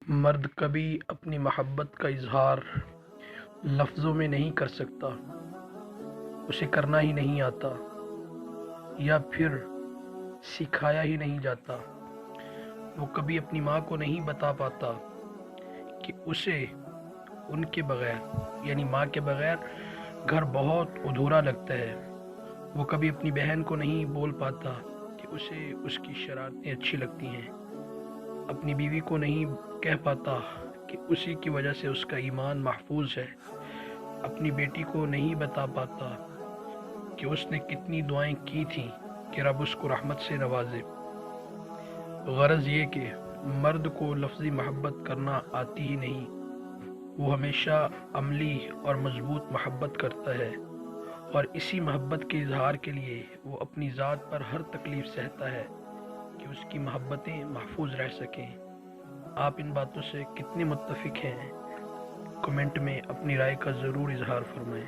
مرد کبھی اپنی محبت کا اظہار لفظوں میں نہیں کر سکتا، اسے کرنا ہی نہیں آتا یا پھر سکھایا ہی نہیں جاتا۔ وہ کبھی اپنی ماں کو نہیں بتا پاتا کہ اسے ان کے بغیر یعنی ماں کے بغیر گھر بہت ادھورا لگتا ہے۔ وہ کبھی اپنی بہن کو نہیں بول پاتا کہ اسے اس کی شرارتیں اچھی لگتی ہیں۔ اپنی بیوی کو نہیں کہہ پاتا کہ اسی کی وجہ سے اس کا ایمان محفوظ ہے۔ اپنی بیٹی کو نہیں بتا پاتا کہ اس نے کتنی دعائیں کی تھیں کہ رب اس کو رحمت سے نوازے۔ غرض یہ کہ مرد کو لفظی محبت کرنا آتی ہی نہیں، وہ ہمیشہ عملی اور مضبوط محبت کرتا ہے، اور اسی محبت کے اظہار کے لیے وہ اپنی ذات پر ہر تکلیف سہتا ہے کہ اس کی محبتیں محفوظ رہ سکیں۔ آپ ان باتوں سے کتنے متفق ہیں؟ کمنٹ میں اپنی رائے کا ضرور اظہار فرمائیں۔